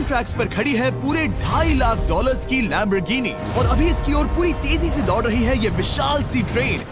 Grand tracks पर खड़ी है पूरे $2.5 लाख की लैम्बोर्गिनी और अभी इसकी ओर पूरी तेजी से दौड़ रही है ये विशाल सी ट्रेन।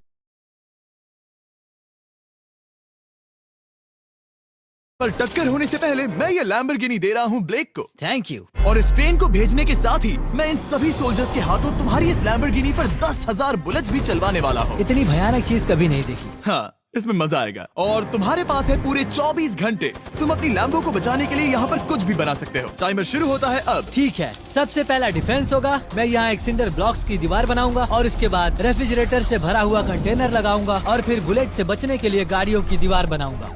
पर टक्कर होने से पहले मैं ये लैम्बोर्गिनी दे रहा हूँ ब्लेक को। Thank you. और इस ट्रेन को भेजने के साथ ही मैं इन सभी सोल्जर्स के हाथों तुम्हारी इस लैम्बोर्गिनी पर 10,000 बुलेट्स भी चलवाने वाला हूँ। इतनी भयानक चीज कभी नहीं देखी। हाँ, इसमें मजा आएगा। और तुम्हारे पास है पूरे 24 घंटे। तुम अपनी लैम्बो को बचाने के लिए यहाँ पर कुछ भी बना सकते हो। टाइमर शुरू होता है अब। ठीक है, सबसे पहला डिफेंस होगा। मैं यहाँ एक सिंडर ब्लॉक्स की दीवार बनाऊंगा और इसके बाद रेफ्रिजरेटर से भरा हुआ कंटेनर लगाऊंगा और फिर बुलेट से बचने के लिए गाड़ियों की दीवार बनाऊंगा।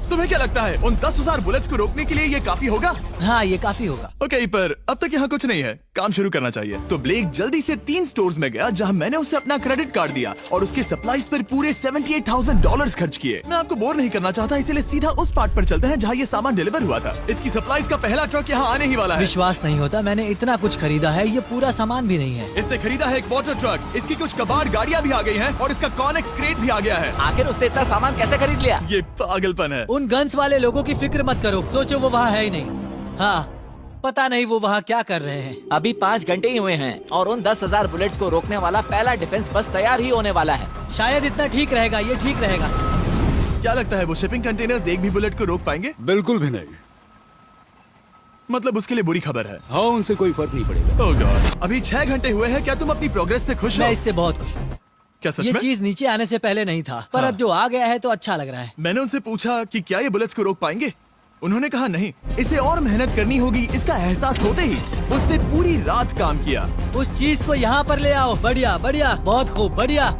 तुम्हें क्या लगता है उन 10,000 बुलेट्स को रोकने के लिए ये काफी होगा? हाँ, ये काफी होगा। ओके, पर अब तक यहाँ कुछ नहीं है, काम शुरू करना चाहिए। तो ब्लेक जल्दी से 3 स्टोर्स में गया जहाँ मैंने उसे अपना क्रेडिट कार्ड दिया और उसके सप्लाईज पर पूरे $78,000 खर्च किए। मैं आपको बोर नहीं करना चाहता, इसलिए सीधा उस पार्ट पर चलते हैं जहाँ ये सामान डिलीवर हुआ था। इसकी सप्लाईज का पहला ट्रक यहाँ आने ही वाला है। विश्वास नहीं होता, मैंने इतना कुछ खरीदा है, ये पूरा सामान भी नहीं है। इसने खरीदा है एक वाटर ट्रक, इसकी कुछ कबाड़ गाड़ियाँ भी आ गई है और इसका कॉनेक्स क्रेट भी आ गया है। आखिर उसने इतना सामान कैसे खरीद लिया? ये पागलपन है। उन गन्स वाले लोगों की फिक्र मत करो, सोचो वो वहाँ है ही नहीं। हाँ, पता नहीं वो वहाँ क्या कर रहे हैं। अभी 5 घंटे ही हुए हैं और उन 10,000 बुलेट्स को रोकने वाला पहला डिफेंस बस तैयार ही होने वाला है। शायद इतना ठीक रहेगा, ये ठीक रहेगा। क्या लगता है वो शिपिंग कंटेनर्स एक भी बुलेट को रोक पाएंगे? बिल्कुल भी नहीं। मतलब उसके लिए बुरी खबर है। हाँ, उनसे कोई फर्क नहीं पड़ेगा। ओह गॉड, अभी 6 घंटे हुए हैं। क्या तुम अपनी प्रोग्रेस से खुश हो? मैं इससे बहुत खुश हूँ। क्या सच ये में? चीज नीचे आने से पहले नहीं था, पर हाँ। अब जो आ गया है तो अच्छा लग रहा है। मैंने उनसे पूछा कि क्या ये बुलेट्स को रोक पाएंगे। उन्होंने कहा नहीं, इसे और मेहनत करनी होगी। इसका एहसास होते ही उसने पूरी रात काम किया। उस चीज को यहाँ पर ले आओ। बढ़िया बढ़िया, बहुत खूब, बढ़िया,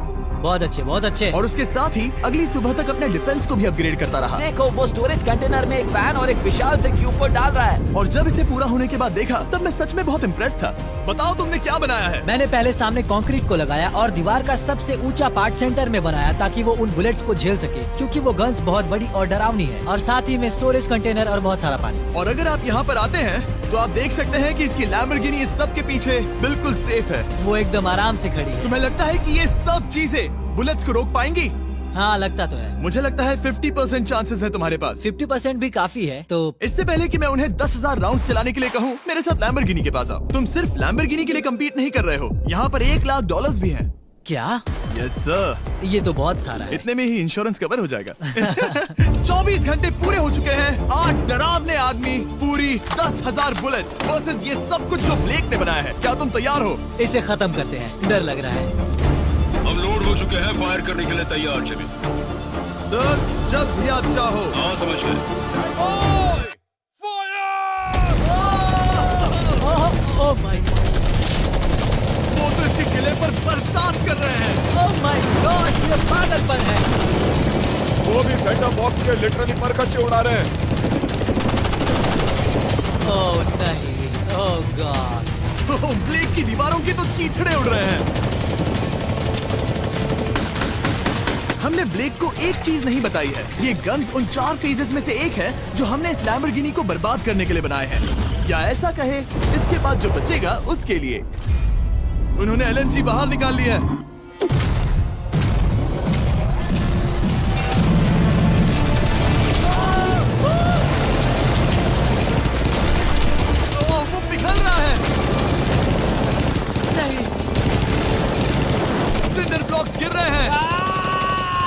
बहुत अच्छे, बहुत अच्छे। और उसके साथ ही अगली सुबह तक अपने डिफेंस को भी अपग्रेड करता रहा। देखो, वो स्टोरेज कंटेनर में एक वैन और एक विशाल से क्यूब को डाल रहा है। और जब इसे पूरा होने के बाद देखा तब मैं सच में बहुत इम्प्रेस था। बताओ तुमने क्या बनाया है? मैंने पहले सामने कंक्रीट को लगाया और दीवार का सबसे ऊंचा पार्ट सेंटर में बनाया ताकि वो उन बुलेट्स को झेल सके, क्योंकि वो गन्स बहुत बड़ी और डरावनी है। और साथ ही में स्टोरेज कंटेनर और बहुत सारा पानी। और अगर आप यहाँ पर आते हैं तो आप देख सकते हैं कि इसकी लैम्बोर्गिनी इस सब के पीछे बिल्कुल सेफ है। वो एकदम आराम से खड़ी है। तुम्हें लगता है कि ये सब चीजें बुलेट्स को रोक पाएंगी? हाँ, लगता तो है। मुझे लगता है 50% चांसेस है तुम्हारे पास। 50% भी काफी है। तो इससे पहले कि मैं उन्हें 10,000 राउंड्स चलाने के लिए कहूँ, मेरे साथ लैम्बोर्गिनी के पास आओ। तुम सिर्फ लैम्बोर्गिनी के लिए कम्पीट नहीं कर रहे हो, यहाँ पर $1 लाख भी हैं। क्या? Yes sir. ये तो बहुत सारा है। इतने में ही इंश्योरेंस कवर हो जाएगा। 24 घंटे पूरे हो चुके हैं। 8 डरावने आदमी, पूरी 10,000 बुलेट्स वर्सेस ये सब कुछ जो ब्लेक ने बनाया है। क्या तुम तैयार हो? इसे खत्म करते हैं, डर लग रहा है। हम लोड हो चुके हैं, फायर करने के लिए तैयार। चलिए सर, जब भी आप चाहो। हाँ, समझ गए। ओह माय गॉड, वो तो इसके किले पर बरसात कर रहे हैं। ओह माय गॉड, ये पागलपन है। वो भी सेटअप बॉक्स के लिटरली पर कच्चे उड़ा रहे हैं। ओह नहीं, ओह गॉड। ब्लेक की दीवारों की तो चीथड़े उड़ रहे हैं। हमने ब्लेक को एक चीज नहीं बताई है, ये गन्स उन 4 फेजेस में से एक है जो हमने इस लैम्बोर्गिनी को बर्बाद करने के लिए बनाए हैं। या ऐसा कहे, इसके बाद जो बचेगा उसके लिए। उन्होंने LNG बाहर निकाल लिया है। वो पिघल रहा है। नहीं, सिंडर ब्लॉक्स गिर रहे हैं।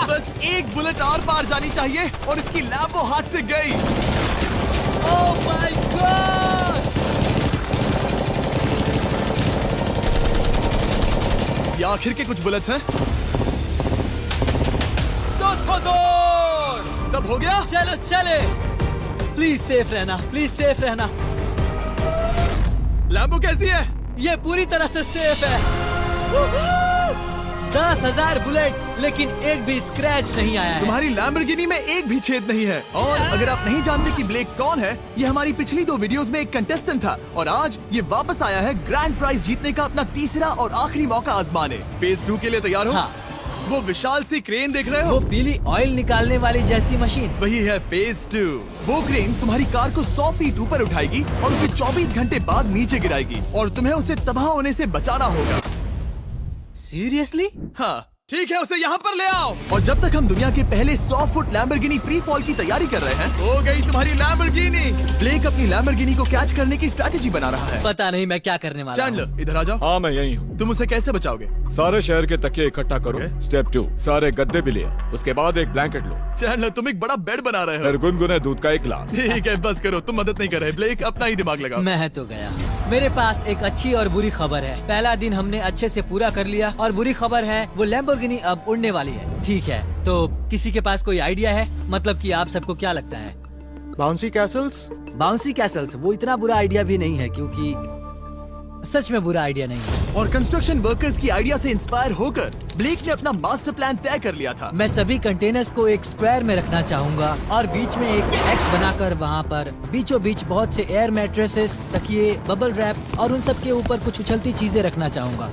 बस एक बुलेट आर पार जानी चाहिए और इसकी लैम्बो हाथ से गई। Oh my God. ये आखिर के कुछ बुलेट्स हैं। सब हो गया? चलो चले। प्लीज सेफ रहना, प्लीज सेफ रहना। लैम्बो कैसी है? ये पूरी तरह से सेफ है। 10,000 बुलेट्स, लेकिन एक भी स्क्रैच नहीं आया है। तुम्हारी लैम्बोर्गिनी में एक भी छेद नहीं है। और अगर आप नहीं जानते कि ब्लेक कौन है, ये हमारी पिछली 2 वीडियोस में एक कंटेस्टेंट था और आज ये वापस आया है ग्रैंड प्राइज जीतने का अपना तीसरा और आखिरी मौका आजमाने। फेज 2 के लिए तैयार हो? हाँ। वो विशाल सी क्रेन देख रहे हो? वो पीली ऑयल निकालने वाली जैसी मशीन। वही है फेज 2। वो क्रेन तुम्हारी कार को 100 फीट ऊपर उठाएगी और उसे 24 घंटे बाद नीचे गिराएगी और तुम्हें उसे तबाह होने से बचाना होगा। सीरियसली? हाँ, ठीक है, उसे यहाँ पर ले आओ। और जब तक हम दुनिया के पहले 100 फुट लैम्बोर्गिनी फ्री फॉल की तैयारी कर रहे हैं, हो गई तुम्हारी लैम्बोर्गिनी। ब्लेक अपनी लैम्बोर्गिनी को कैच करने की स्ट्रैटेजी बना रहा है। पता नहीं मैं क्या करने वाला हूँ। चैंडलर, इधर आ जाओ। हाँ, मैं यही हूँ। तुम उसे कैसे बचाओगे? सारे शहर के तकिए इकट्ठा करो। Okay. स्टेप 2, सारे गद्दे भी ले। उसके बाद एक ब्लैंकेट लो। चैंडलर, तुम एक बड़ा बेड बना रहे हो। फिर गुनगुने दूध का एक गिलास। ठीक है, बस करो, तुम मदद नहीं कर रहे। ब्लेक, अपना ही दिमाग लगाओ। मैं तो गया। मेरे पास एक अच्छी और बुरी खबर है। पहला दिन हमने अच्छे से पूरा कर लिया और बुरी खबर है वो लैम्बोर्गिनी अब उड़ने वाली है। ठीक है, तो किसी के पास कोई आइडिया है? मतलब कि आप सबको क्या लगता है? Bouncy Castle's? बाउंसी कैसल्स वो इतना बुरा आइडिया भी नहीं है, क्योंकि सच में बुरा आइडिया नहीं है। और कंस्ट्रक्शन वर्कर्स की आइडिया से इंस्पायर होकर ब्लेक ने अपना मास्टर प्लान तय कर लिया था। मैं सभी कंटेनर्स को एक स्क्वायर में रखना चाहूँगा और बीच में एक एक्स बनाकर वहाँ पर बीचों बीच बहुत से एयर मैट्रेसेस, तकिए, बबल रैप और उन सब के ऊपर कुछ उछलती चीजें रखना चाहूँगा।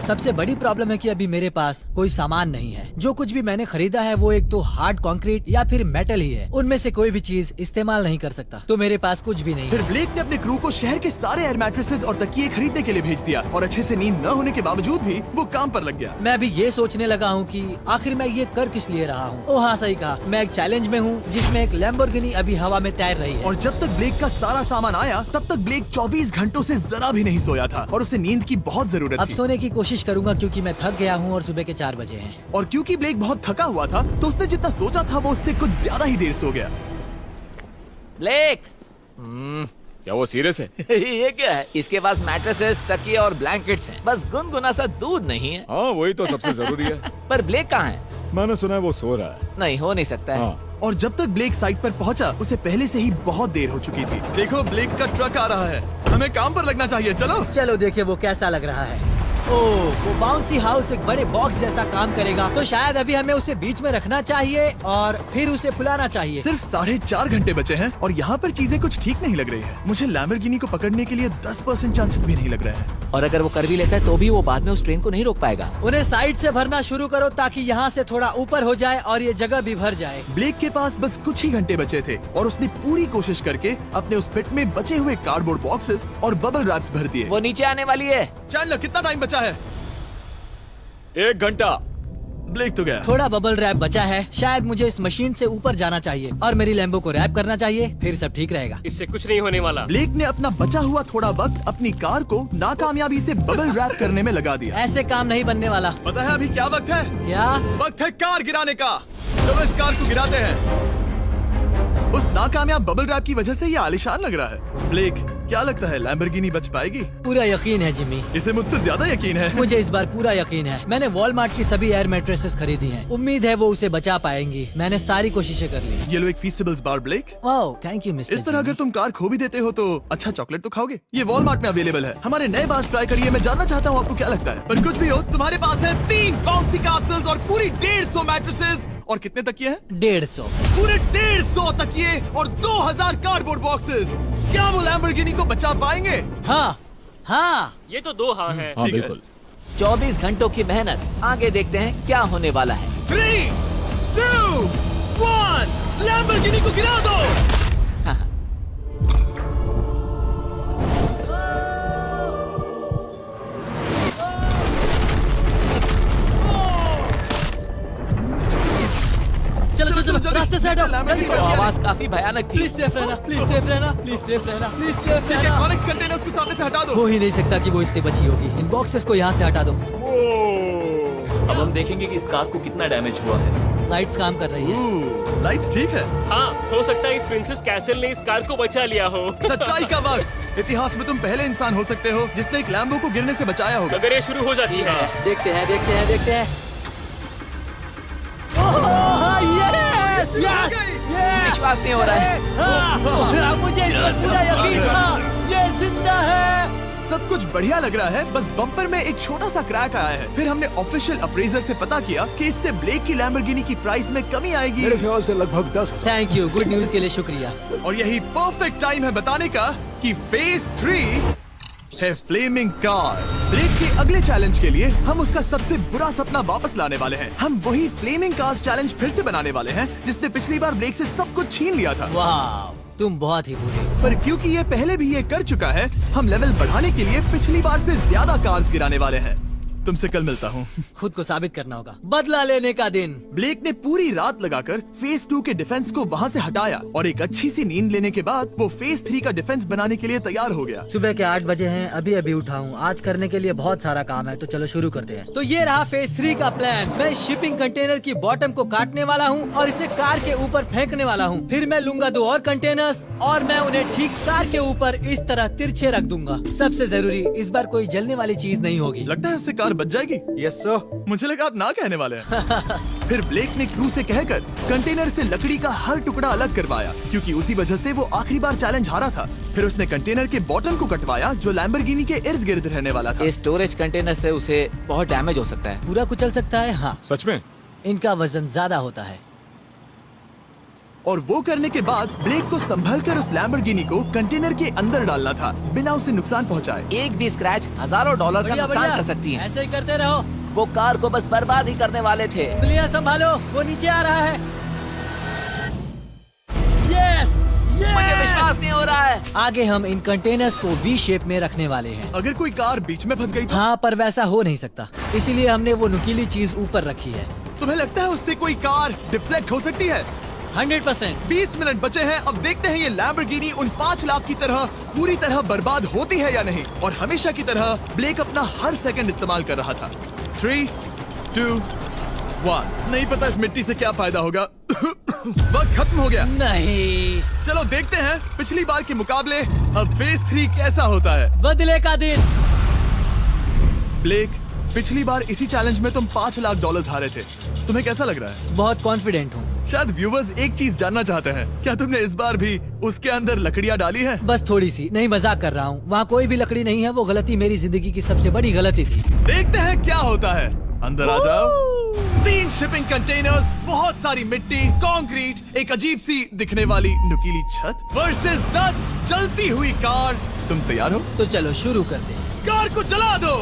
सबसे बड़ी प्रॉब्लम है कि अभी मेरे पास कोई सामान नहीं है। जो कुछ भी मैंने खरीदा है वो एक तो हार्ड कंक्रीट या फिर मेटल ही है। उनमें से कोई भी चीज इस्तेमाल नहीं कर सकता, तो मेरे पास कुछ भी नहीं फिर है। ब्लेक ने अपने क्रू को शहर के सारे एयर मैट्रेसेस और तकिए खरीदने के लिए भेज दिया और अच्छे से नींद न होने के बावजूद भी वो काम पर लग गया। मैं अभी ये सोचने लगा हूँ कि आखिर मैं ये कर किस लिए रहा हूँ। ओ हाँ, सही कहा, मैं एक चैलेंज में हूँ जिसमें एक लैम्बोर्गिनी अभी हवा में तैर रही है। और जब तक ब्लेक का सारा सामान आया तब तक ब्लेक 24 घंटों से जरा भी नहीं सोया था और उसे नींद की बहुत जरूरत अब थी। सोने की कोशिश करूंगा क्योंकि मैं थक गया हूँ और सुबह के 4 बजे हैं। और क्योंकि ब्लेक बहुत थका हुआ था तो उसने जितना सोचा था वो उससे कुछ ज्यादा ही देर सो गया। ब्लेक क्या वो सीरियस है? ये क्या है? इसके पास मैट्रेसेस, तकिए और ब्लैंकेट्स हैं। बस गुनगुना सा दूध नहीं है। हाँ, वही तो सबसे जरूरी है। पर ब्लेक कहाँ है? मैंने सुना है वो सो रहा है। नहीं, हो नहीं सकता है। हाँ, और जब तक ब्लेक साइट पर पहुंचा उसे पहले से ही बहुत देर हो चुकी थी। देखो, ब्लेक का ट्रक आ रहा है, हमें काम पर लगना चाहिए। चलो चलो देखिए वो कैसा लग रहा है। ओह, वो बाउंसी हाउस एक बड़े बॉक्स जैसा काम करेगा, तो शायद अभी हमें उसे बीच में रखना चाहिए और फिर उसे फुलाना चाहिए। सिर्फ 4.5 घंटे बचे हैं और यहाँ पर चीजें कुछ ठीक नहीं लग रही है। मुझे लैम्बोर्गिनी को पकड़ने के लिए 10% चांसेस भी नहीं लग रहे हैं। और अगर वो कर भी लेता है तो भी वो बाद में उस ट्रेन को नहीं रोक पाएगा। उन्हें साइड से भरना शुरू करो ताकि यहाँ से थोड़ा ऊपर हो जाए और ये जगह भी भर जाए। ब्लेक के पास बस कुछ ही घंटे बचे थे और उसने पूरी कोशिश करके अपने उस पिट में बचे हुए कार्डबोर्ड बॉक्सेस और बबल रैप्स भर दिए। वो नीचे आने वाली है। चैंडलर, कितना टाइम बचा है? 1 घंटा। ब्लेक तो गया। थोड़ा बबल रैप बचा है। शायद मुझे इस मशीन से ऊपर जाना चाहिए और मेरी लैम्बो को रैप करना चाहिए, फिर सब ठीक रहेगा। इससे कुछ नहीं होने वाला। ब्लेक ने अपना बचा हुआ थोड़ा वक्त अपनी कार को नाकामयाबी से बबल रैप करने में लगा दिया। ऐसे काम नहीं बनने वाला। पता है अभी क्या वक्त है? क्या? वक्त है कार गिराने का। चलो इस कार को गिराते हैं। उस नाकामयाब बबल रैप की वजह से ये आलिशान लग रहा है। ब्लेक, क्या लगता है लैम्बोर्गिनी बच पाएगी? पूरा यकीन है जिमी। इसे मुझसे ज्यादा यकीन है। मुझे इस बार पूरा यकीन है। मैंने वॉलमार्ट की सभी एयर मैट्रेसेस खरीदी हैं। उम्मीद है वो उसे बचा पाएंगी। मैंने सारी कोशिशें कर ली। ये लो एक Feastables bar black. Wow, thank you mister. इस तरह अगर तुम कार खो भी देते हो तो अच्छा चॉकलेट तो खाओगे। ये वॉलमार्ट में अवेलेबल है। हमारे नए बार ट्राई करिए। मैं जानना चाहता हूँ आपको क्या लगता है। पर कुछ भी हो, तुम्हारे पास है 3 बाउंसी कासल्स और पूरी 150 मैट्रेसेस और कितने तकिए हैं? 150। पूरे 150 तकिए और 2000 कार्डबोर्ड बॉक्सेस। क्या वो लैम्बोर्गिनी को बचा पाएंगे? हाँ हाँ। ये तो 2 हाँ है। हाँ, ठीक है। बिल्कुल। 24 घंटों की मेहनत। आगे देखते हैं क्या होने वाला है। 3, 2, 1, लैम्बोर्गिनी को गिरा दो। चलो चलो चलो, रास्ते से हटो। जल्दी वो करो। आवाज काफी भयानक थी। प्लीज सेफ रहना, प्लीज सेफ रहना, प्लीज सेफ रहना, प्लीज सेफ रहना। इलेक्ट्रॉनिक्स कंटेनर्स को सामने से हटा दो। हो ही नहीं सकता कि वो इससे बची होगी। इन बॉक्सेस को यहाँ से हटा दो। अब हम देखेंगे कि इस कार को कितना डैमेज हुआ है। लाइट्स काम कर रही है। लाइट्स ठीक है। हाँ, हो सकता है इस प्रिंसेस कैसल ने इस कार को बचा लिया हो। सच्चाई का वक्त। इतिहास में तुम पहले इंसान हो सकते हो जिसने एक लैम्बो को गिरने से बचाया होगा। अगर ये शुरू हो जाती है। देखते हैं देखते हैं देखते हैं। Yes yes yes. विश्वास नहीं हो रहा है। हाँ, मुझे इस पर पूरा यकीन था। ये जिंदा है। सब कुछ बढ़िया लग रहा है, बस बम्पर में एक छोटा सा क्रैक आया है। फिर हमने ऑफिशियल अप्रेजर से पता किया कि इससे ब्लेक की लैम्बोर्गिनी की प्राइस में कमी आएगी। मेरे ख्याल से लगभग 10,000। थैंक यू, गुड न्यूज के लिए शुक्रिया। और यही परफेक्ट टाइम है बताने का कि फेज 3 है फ्लेमिंग कार्स। ब्लेक के अगले चैलेंज के लिए हम उसका सबसे बुरा सपना वापस लाने वाले हैं। हम वही फ्लेमिंग कार्स चैलेंज फिर से बनाने वाले हैं जिसने पिछली बार ब्लेक से सब कुछ छीन लिया था। वाह, तुम बहुत ही बुरे हो। पर क्योंकि ये पहले भी ये कर चुका है, हम लेवल बढ़ाने के लिए पिछली बार से ज्यादा कार्स गिराने वाले हैं। तुमसे कल मिलता हूँ। खुद को साबित करना होगा। बदला लेने का दिन। ब्लेक ने पूरी रात लगाकर फेज 2 के डिफेंस को वहाँ से हटाया और एक अच्छी सी नींद लेने के बाद वो फेज 3 का डिफेंस बनाने के लिए तैयार हो गया। सुबह के 8 बजे हैं, अभी अभी उठा हूँ। आज करने के लिए बहुत सारा काम है, तो चलो शुरू करते हैं। तो ये रहा फेज 3 का प्लान। मैं इस शिपिंग कंटेनर की बॉटम को काटने वाला हूँ और इसे कार के ऊपर फेंकने वाला हूँ। फिर मैं लूंगा 2 और कंटेनर्स और मैं उन्हें ठीक कार के ऊपर इस तरह तिरछे रख दूंगा। सबसे जरूरी, इस बार कोई जलने वाली चीज नहीं होगी। लगता है उससे कार बच जाएगी। Yes, sir. मुझे लगा आप ना कहने वाले हैं। फिर ब्लेक ने क्रू से कहकर कंटेनर से लकड़ी का हर टुकड़ा अलग करवाया, क्योंकि उसी वजह से वो आखिरी बार चैलेंज हारा था। फिर उसने कंटेनर के बॉटम को कटवाया जो लैम्बोर्गिनी के इर्द गिर्द रहने वाला था। इस स्टोरेज कंटेनर से उसे बहुत डैमेज हो सकता है। पूरा कुचल सकता है। हाँ, सच में? इनका वजन ज्यादा होता है। और वो करने के बाद ब्लेक को संभलकर उस लैम्बोर्गिनी को कंटेनर के अंदर डालना था बिना उसे नुकसान पहुंचाए। एक भी स्क्रैच हजारों डॉलर का बढ़िया, नुकसान बढ़िया। कर सकती है। ऐसे ही करते रहो। वो कार को बस बर्बाद ही करने वाले थे। प्लिया संभालो, वो नीचे आ रहा है। यस, मुझे विश्वास नहीं हो रहा है। आगे हम इन कंटेनर्स को वी शेप में रखने वाले हैं। अगर कोई कार बीच में फंस गई तो? हाँ, पर वैसा हो नहीं सकता, इसीलिए हमने वो नुकीली चीज ऊपर रखी है। तुम्हें लगता है उससे कोई कार डिफ्लेक्ट हो सकती है? 100%। 20 मिनट बचे हैं। अब देखते हैं ये लैम्बोर्गिनी उन 5 लाख की तरह पूरी तरह बर्बाद होती है या नहीं। और हमेशा की तरह ब्लेक अपना हर सेकंड इस्तेमाल कर रहा था। 3, 2, 1। नहीं पता इस मिट्टी से क्या फायदा होगा। वक्त खत्म हो गया। नहीं, चलो देखते हैं पिछली बार के मुकाबले अब फेज 3 कैसा होता है। बदले का दिन। ब्लेक, पिछली बार इसी चैलेंज में तुम $5 लाख हारे थे। तुम्हें कैसा लग रहा है? बहुत कॉन्फिडेंट हूँ। शायद व्यूवर्स एक चीज जानना चाहते हैं, क्या तुमने इस बार भी उसके अंदर लकड़ियाँ डाली है? बस थोड़ी सी, नहीं मजाक कर रहा हूँ। वहाँ कोई भी लकड़ी नहीं है। वो गलती मेरी जिंदगी की सबसे बड़ी गलती थी। देखते हैं क्या होता है। अंदर आ जाओ। 3 शिपिंग कंटेनर्स, बहुत सारी मिट्टी, कंक्रीट, एक अजीब सी दिखने वाली नुकीली छत वर्सेस 10 चलती हुई कार्स। तुम तैयार हो? तो चलो शुरू करते हैं। कार को चला दो।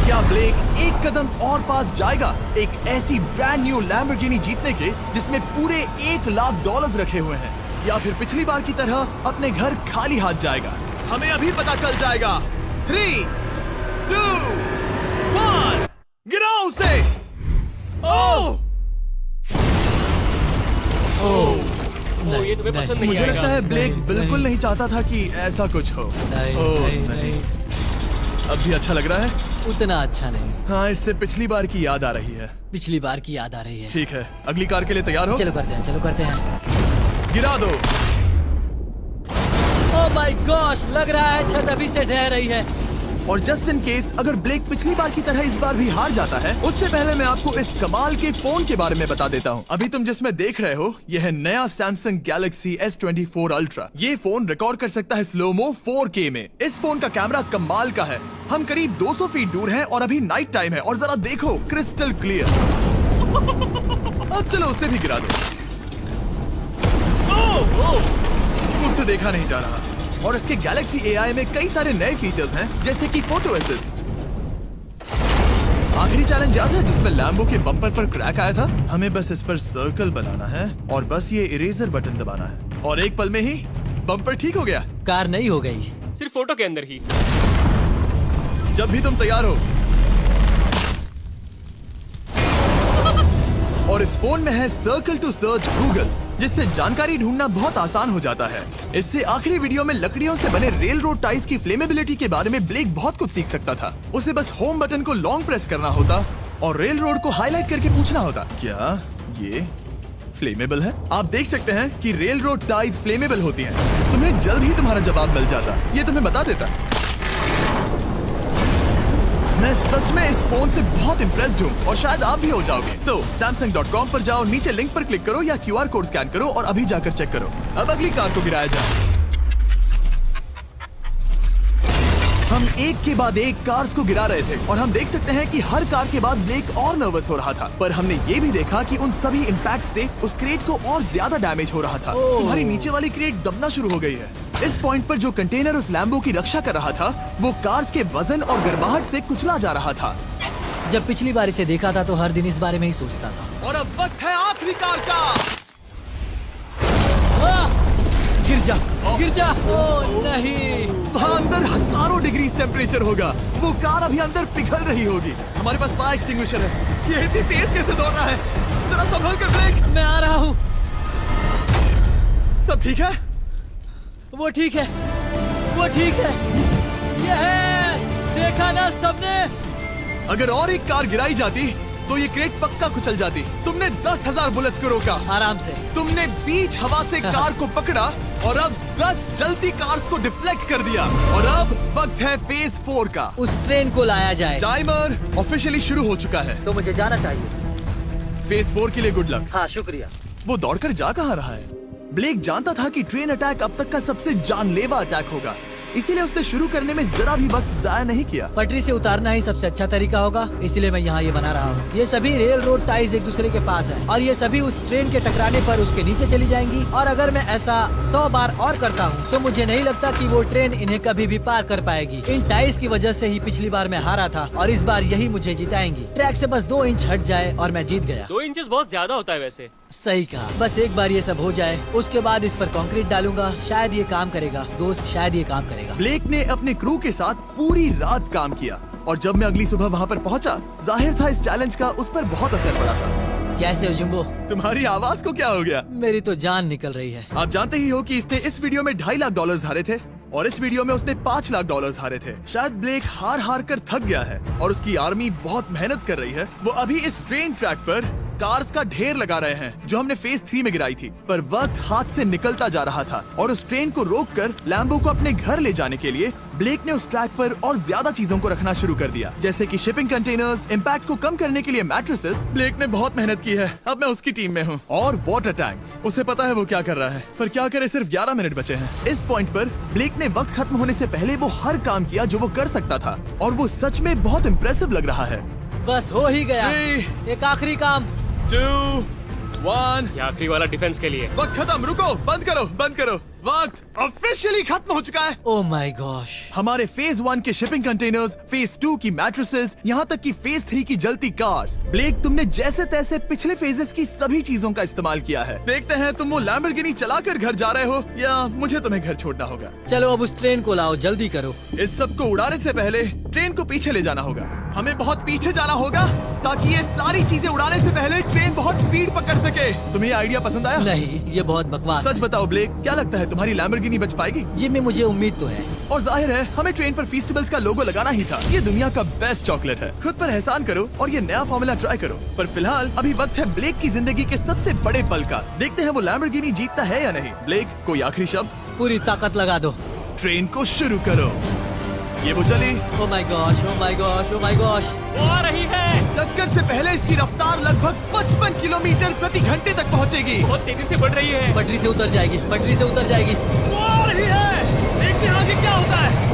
क्या ब्लेक एक कदम और पास जाएगा एक ऐसी ब्रांड न्यू लैम्बोर्गिनी जीतने के जिसमें पूरे $1 लाख रखे हुए हैं, या फिर पिछली बार की तरह अपने घर खाली हाथ जाएगा? हमें अभी पता चल जाएगा। 3, 2, 1, गिराओ उसे। ओह! ओ, ये तुम्हें पसंद नहीं मुझे आएगा। लगता है ब्लेक बिल्कुल नहीं चाहता था कि ऐसा कुछ हो। नहीं, ओह, नहीं, नहीं। अब भी अच्छा लग रहा है? उतना अच्छा नहीं। हाँ, इससे पिछली बार की याद आ रही है। पिछली बार की याद आ रही है। ठीक है, अगली कार के लिए तैयार हो? चलो करते हैं, चलो करते हैं। गिरा दो। ओह माय गॉश, लग रहा है छत अभी से ढह रही है। और जस्ट इन केस अगर ब्लेक पिछली बार की तरह इस बार भी हार जाता है, उससे पहले मैं आपको इस कमाल के फोन के बारे में बता देता हूँ। अभी तुम जिसमें देख रहे हो यह है नया सैमसंग गैलेक्सी S24 अल्ट्रा। ये फोन रिकॉर्ड कर सकता है स्लोमो 4K में। इस फोन का कैमरा कमाल का है। हम करीब 200 फीट दूर हैं और अभी नाइट टाइम है और जरा देखो, क्रिस्टल क्लियर। अब चलो उसे भी गिरा दो। मुझसे देखा नहीं जा रहा। और इसके गैलेक्सी AI में कई सारे नए फीचर्स हैं, जैसे कि फोटो असिस्ट। आखिरी चैलेंज याद है जिसमें लैम्बो के बम्पर पर क्रैक आया था? हमें बस इस पर सर्कल बनाना है और बस ये इरेजर बटन दबाना है और एक पल में ही बम्पर ठीक हो गया। कार नहीं हो गई। सिर्फ फोटो के अंदर ही। जब भी तुम तैयार हो। और इस फोन में है सर्कल टू सर्च गूगल, जिससे जानकारी ढूंढना बहुत आसान हो जाता है। इससे आखिरी वीडियो में लकड़ियों से बने रेल रोड टाइज की फ्लेमेबिलिटी के बारे में ब्लेक बहुत कुछ सीख सकता था। उसे बस होम बटन को लॉन्ग प्रेस करना होता और रेल रोड को हाईलाइट करके पूछना होता, क्या ये फ्लेमेबल है? आप देख सकते हैं कि रेल रोड टाइज फ्लेमेबल होती हैं। तुम्हें जल्द ही तुम्हारा जवाब मिल जाता। ये तुम्हें बता देता। मैं सच में इस फोन से बहुत इम्प्रेस्ड हूँ और शायद आप भी हो जाओगे। तो Samsung.com पर जाओ, नीचे लिंक पर क्लिक करो या QR कोड स्कैन करो और अभी जाकर चेक करो। अब अगली कार को गिराया जाए। हम एक के बाद एक कार्स को गिरा रहे थे और हम देख सकते हैं कि हर कार के बाद ब्लेक और नर्वस हो रहा था, पर हमने ये भी देखा कि उन सभी इम्पैक्ट से उस क्रेट को और ज्यादा डैमेज हो रहा था। तुम्हारी नीचे वाली क्रेट दबना शुरू हो गई है। इस पॉइंट पर जो कंटेनर उस लैम्बो की रक्षा कर रहा था, वो कार्स के वजन और गर्माहट से कुचला जा रहा था। जब पिछली बार इसे देखा था तो हर दिन इस बारे में ही सोचता था। और अब वक्त है आखिरी कार का। गिर जा, गिर जा। ओह नहीं। वहाँ अंदर हजारों डिग्री टेम्परेचर होगा। वो कार अभी अंदर पिघल रही होगी। हमारे पास फायर एक्सटिंग्विशर है। ये इतनी तेज कैसे दौड़ रहा है? जरा संभल कर ब्लेक। मैं आ रहा हूँ। सब ठीक है? वो ठीक है, वो ठीक है। ये है, देखा ना सबने। अगर और एक कार गिराई जाती तो ये क्रेट पक्का कुचल जाती। तुमने 10,000 बुलेट्स को रोका। आराम से। तुमने बीच हवा से कार को पकड़ा और अब 10 जलती कार्स को डिफ्लेक्ट कर दिया। और अब वक्त है फेज 4 का। उस ट्रेन को लाया जाए। टाइमर ऑफिशियली शुरू हो चुका है। तो मुझे जाना चाहिए। फेज 4 के लिए गुड लक। हाँ, शुक्रिया। वो दौड़कर जा कहाँ रहा है? ब्लेक जानता था कि ट्रेन अटैक अब तक का सबसे जानलेवा अटैक होगा, इसीलिए उसने शुरू करने में जरा भी वक्त जाया नहीं किया। पटरी से उतारना ही सबसे अच्छा तरीका होगा, इसलिए मैं यहाँ ये बना रहा हूँ। ये सभी रेल रोड टाइज एक दूसरे के पास है और ये सभी उस ट्रेन के टकराने पर उसके नीचे चली जाएंगी। और अगर मैं ऐसा 100 बार और करता हूँ तो मुझे नहीं लगता कि वो ट्रेन इन्हें कभी भी पार कर पाएगी। इन टाइज की वजह से ही पिछली बार मैं हारा था और इस बार यही मुझे जिताएंगी। ट्रैक से बस 2 इंच हट जाए और मैं जीत गया। 2 इंचेस बहुत ज्यादा होता है वैसे। सही कहा। बस एक बार ये सब हो जाए, उसके बाद इस पर कंक्रीट डालूंगा। शायद ये काम करेगा दोस्त, शायद ये काम करेगा। ब्लेक ने अपने क्रू के साथ पूरी रात काम किया और जब मैं अगली सुबह वहाँ पर पहुँचा, जाहिर था इस चैलेंज का उस पर बहुत असर पड़ा था। कैसे हो जुम्बो? तुम्हारी आवाज को क्या हो गया? मेरी तो जान निकल रही है। आप जानते ही हो कि इसने इस वीडियो में $2.5 लाख हारे थे और इस वीडियो में उसने $5 लाख हारे थे। शायद ब्लेक हार हार कर थक गया है और उसकी आर्मी बहुत मेहनत कर रही है। वो अभी इस ट्रेन ट्रैक पर कार्स का ढेर लगा रहे हैं जो हमने फेज 3 में गिराई थी। पर वक्त हाथ से निकलता जा रहा था और उस ट्रेन को रोककर लैम्बो को अपने घर ले जाने के लिए ब्लेक ने उस ट्रैक पर और ज्यादा चीजों को रखना शुरू कर दिया, जैसे कि शिपिंग कंटेनर्स, इम्पैक्ट को कम करने के लिए मैट्रेसेस। ब्लेक ने बहुत मेहनत की है, अब मैं उसकी टीम में हूँ। और वाटर टैंक्स, उसे पता है वो क्या कर रहा है, पर क्या करे, सिर्फ 11 मिनट बचे हैं। इस पॉइंट पर ब्लेक ने वक्त खत्म होने से पहले वो हर काम किया जो वो कर सकता था और वो सच में बहुत इम्प्रेसिव लग रहा है। बस हो ही गया। 3, एक आखिरी काम। 2, 1। ये आखिरी वाला डिफेंस के लिए। वक्त खत्म, रुको, बंद करो, बंद करो। वक्त ऑफिशियली खत्म हो चुका है। Oh my gosh. हमारे फेज 1 के शिपिंग कंटेनर्स, फेज 2 की मैट्रेसेस, यहाँ तक कि फेज 3 की जलती कार्स। ब्लेक, तुमने जैसे तैसे पिछले फेजेस की सभी चीजों का इस्तेमाल किया है। देखते हैं तुम वो लैम्बोर्गिनी चलाकर घर जा रहे हो या मुझे तुम्हें घर छोड़ना होगा। चलो अब उस ट्रेन को लाओ, जल्दी करो। इस सब को उड़ाने से पहले ट्रेन को पीछे ले जाना होगा। हमें बहुत पीछे जाना होगा ताकि ये सारी चीजें उड़ाने से पहले ट्रेन बहुत स्पीड पकड़ सके। तुम्हें ये आइडिया पसंद आया? नहीं, ये बहुत बकवास सच बताओ ब्लेक, क्या लगता है तुम्हारी लैम्बोर्गिनी बच पाएगी? जिम्मी, मुझे उम्मीद तो है। और जाहिर है हमें ट्रेन पर फेस्टिवल्स का लोगो लगाना ही था। ये दुनिया का बेस्ट चॉकलेट है। खुद पर एहसान करो और ये नया फॉर्मूला ट्राई करो। पर फिलहाल अभी वक्त है ब्लेक की जिंदगी के सबसे बड़े पल का। देखते हैं वो लैम्बोर्गिनी जीतता है या नहीं। ब्लेक, कोई आखिरी शब्द? पूरी ताकत लगा दो। ट्रेन को शुरू करो। ये वो चली। Oh my gosh, oh my gosh, oh my gosh. वो आ रही है। टक्कर से पहले इसकी रफ्तार लगभग 55 किलोमीटर प्रति घंटे तक पहुंचेगी। बहुत तेजी से बढ़ रही है। पटरी से उतर जाएगी, पटरी से उतर जाएगी। वो आ रही है। देखते हैं आगे क्या होता है।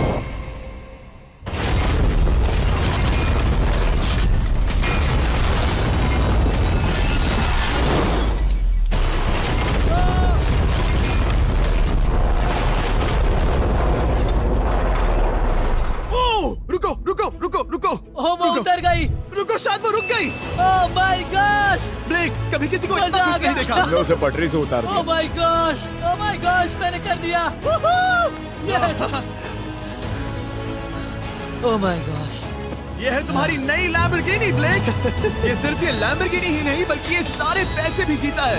रुको रुको रुको रुको। ओह, वो रुको, उतर गई। रुको, शायद वो रुक गई। Oh my gosh. ब्लेक, कभी किसी को इतना मजा आ खुश नहीं गया। देखा। हमने उसे पटरी से उतार ओह दिया। My gosh, oh my gosh, मैंने कर दिया। यस। Oh my gosh. ये है तुम्हारी नई लैम्बोर्गिनी ब्लेक। ये सिर्फ ये लैम्बोर्गिनी ही नहीं बल्कि ये सारे पैसे भी जीता है।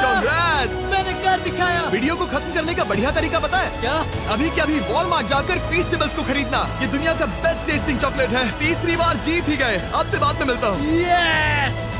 Congrats! मैंने कर दिखाया। वीडियो को खत्म करने का बढ़िया तरीका पता है क्या? अभी के अभी वॉलमार्ट जाकर फेस्टिवल्स को खरीदना। ये दुनिया का बेस्ट टेस्टिंग चॉकलेट है। तीसरी बार जीत ही गए। आपसे बाद में मिलता हूँ। यस।